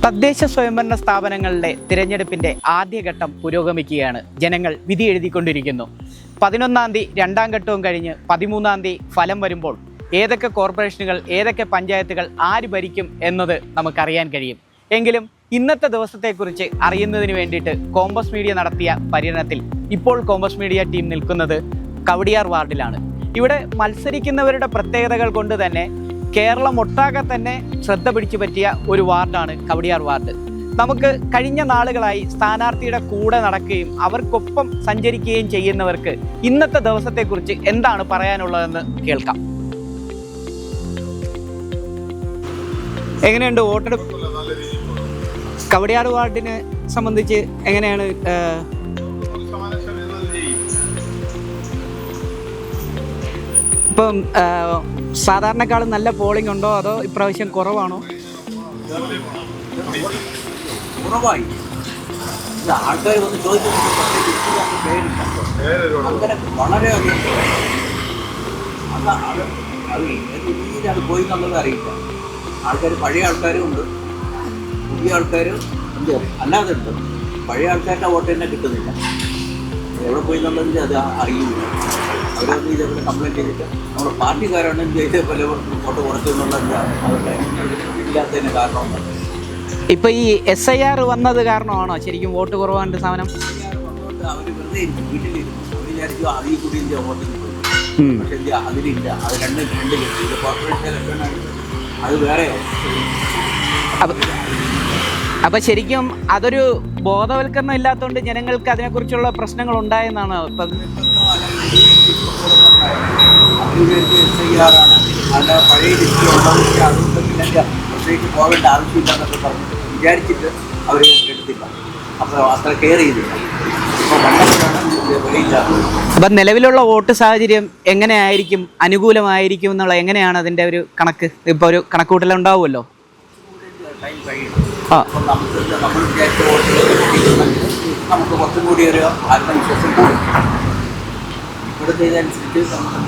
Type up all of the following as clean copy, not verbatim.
തദ്ദേശ സ്വയംഭരണ സ്ഥാപനങ്ങളിലെ തിരഞ്ഞെടുപ്പിന്റെ ആദ്യഘട്ടം പുരോഗമിക്കുകയാണ്. ജനങ്ങൾ വിധി എഴുതിക്കൊണ്ടിരിക്കുന്നു. 11-ാം തീയതി രണ്ടാം ഘട്ടവും കഴിഞ്ഞ് 13-ാം തീയതി ഫലം വരുമ്പോൾ ഏതൊക്കെ കോർപ്പറേഷനുകൾ, ഏതൊക്കെ പഞ്ചായത്തുകൾ ആര് ഭരിക്കും എന്നത് നമുക്കറിയാൻ കഴിയും. എങ്കിലും ഇന്നത്തെ ദിവസത്തെക്കുറിച്ച് അറിയുന്നതിന് വേണ്ടിയിട്ട് കോമ്പസ് മീഡിയ നടത്തിയ പര്യടനത്തിൽ ഇപ്പോൾ കോമ്പസ് മീഡിയ ടീം നിൽക്കുന്നത് കവടിയാർ വാർഡിലാണ്. ഇവിടെ മത്സരിക്കുന്നവരുടെ പ്രത്യേകതകൾ കൊണ്ട് തന്നെ കേരളം ഒട്ടാകെ തന്നെ ശ്രദ്ധ പിടിച്ചു പറ്റിയ ഒരു വാർഡാണ് കവടിയാർ വാർഡ്. നമുക്ക് കഴിഞ്ഞ നാളുകളായി സ്ഥാനാർത്ഥിയുടെ കൂടെ നടക്കുകയും അവർക്കൊപ്പം സഞ്ചരിക്കുകയും ചെയ്യുന്നവർക്ക് ഇന്നത്തെ ദിവസത്തെക്കുറിച്ച് എന്താണ് പറയാനുള്ളതെന്ന് കേൾക്കാം. എങ്ങനെയുണ്ട് വോട്ടെടുപ്പ്? കവടിയാർ വാർഡിനെ സംബന്ധിച്ച് എങ്ങനെയാണ്? ഇപ്പം സാധാരണക്കാളും നല്ല പോളിംഗ് ഉണ്ടോ അതോ ഇപ്രാവശ്യം കുറവാണോ? കുറവായി. ആൾക്കാർ വന്ന് ചോദിച്ചിട്ട് അങ്ങനെ വളരെയധികം അത് ഏത് രീതിയിലാണ് പോയി എന്നുള്ളത് അറിയില്ല. ആൾക്കാർ പഴയ ആൾക്കാരും ഉണ്ട്, പുതിയ ആൾക്കാരും ഉണ്ട്, അല്ലാതെ ഉണ്ട്. പഴയ ആൾക്കാരുടെ വോട്ട് തന്നെ കിട്ടുന്നില്ല. എവിടെ പോയി എന്നുള്ളതിൽ അത് അറിയില്ല. അവരൊന്നും ഇതേപോലെ കംപ്ലൈൻറ്റ് ചെയ്തിട്ട് നമ്മുടെ പാർട്ടിക്കാരാണെങ്കിൽ ഇതേപോലെ വോട്ട് കുറച്ചു എന്നുള്ളത് അവരുടെ ഇല്ലാത്തതിന് കാരണമാണ്. ഇപ്പം ഈ SIR വന്നത് കാരണമാണോ ശരിക്കും വോട്ട് കുറവാണ്ട് സാധനം? അവർ വെറുതെ വീട്ടിലിരുന്നു. അവർ വിചാരിച്ചു അതിൽ കൂടി ഇന്ത്യ വോട്ടിന് പോയി. പക്ഷെ ഇന്ത്യ അതിലില്ല. അത് രണ്ട് കിട്ടും. ഇത് കോർപ്പറേഷൻ ഇലക്ഷനാണ്, അത് വേറെ. അപ്പം ശരിക്കും അതൊരു ബോധവൽക്കരണം ഇല്ലാത്തതുകൊണ്ട് ജനങ്ങൾക്ക് അതിനെക്കുറിച്ചുള്ള പ്രശ്നങ്ങൾ ഉണ്ടായെന്നാണ് ഇപ്പം. അല്ല, പഴയ ലിസ്റ്റിലുണ്ടോ അതുകൊണ്ട് പിന്നെ പ്രത്യേകിച്ച് പോകേണ്ട ആവശ്യമില്ല എന്നൊക്കെ പറഞ്ഞിട്ട് വിചാരിച്ചിട്ട് അവർ എടുത്തില്ല. അപ്പോൾ അത്ര കെയർ ചെയ്തില്ല. ഇപ്പോൾ കണ്ടപ്പോഴാണ് വെളിയില്ലാത്തത്. അപ്പം നിലവിലുള്ള വോട്ട് സാഹചര്യം എങ്ങനെയായിരിക്കും, അനുകൂലമായിരിക്കും എന്നുള്ള എങ്ങനെയാണ് അതിൻ്റെ ഒരു കണക്ക്? ഇപ്പോൾ ഒരു കണക്കൂട്ടലുണ്ടാവുമല്ലോ. ടൈം കഴിയും. അപ്പം നമ്മൾ വിചാരിച്ച വോട്ടുകൾ നമുക്ക് കുറച്ചും കൂടി ഒരു ആത്മവിശ്വാസം കൂടും. ഇവിടുത്തെ ഇതനുസരിച്ച് നമുക്ക്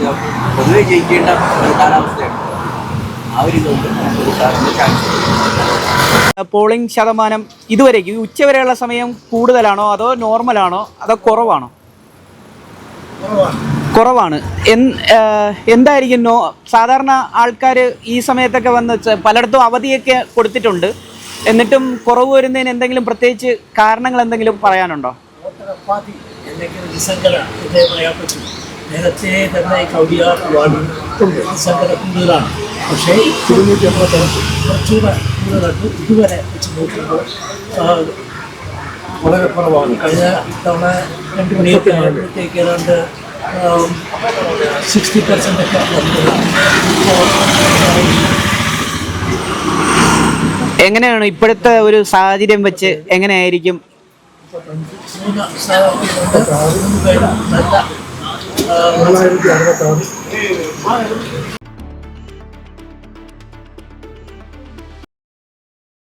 പൊതുവെ ജയിക്കേണ്ട ഒരു കാലാവസ്ഥയാണ്. ആ ഒരു ഇതുകൊണ്ട് നമുക്ക് ചാൻസ്. പോളിംഗ് ശതമാനം ഇതുവരേക്കും ഉച്ചവരെയുള്ള സമയം കൂടുതലാണോ അതോ നോർമലാണോ അതോ കുറവാണോ? കുറവാണ്. എന്തായിരിക്കും സാധാരണ ആൾക്കാർ ഈ സമയത്തൊക്കെ വന്ന് പലയിടത്തും അവധിയൊക്കെ കൊടുത്തിട്ടുണ്ട്, എന്നിട്ടും കുറവ് വരുന്നതിന് എന്തെങ്കിലും പ്രത്യേകിച്ച് കാരണങ്ങൾ എന്തെങ്കിലും പറയാനുണ്ടോ? നേരത്തെ തന്നെ കവടിയാർ വാർഡിൽ നിസ്സംഗത കൂടുതലാണ്. പക്ഷേ 250 കുറച്ചുകൂടെ കൂടുതലായിട്ട് ഇതുവരെ വെച്ച് നോക്കുമ്പോൾ വളരെ കുറവാണ്. കഴിഞ്ഞ തവണ 2 മണിയൊക്കെ ആകുമ്പോഴത്തേക്ക് ഏതാണ്ട് 60% ഒക്കെ വന്നതാണ്. എങ്ങനെയാണ് ഇപ്പോഴത്തെ ഒരു സാഹചര്യം വെച്ച് എങ്ങനെയായിരിക്കും? 3 സ്ഥാനാർത്ഥികളുണ്ട്. 3 പേരും നല്ല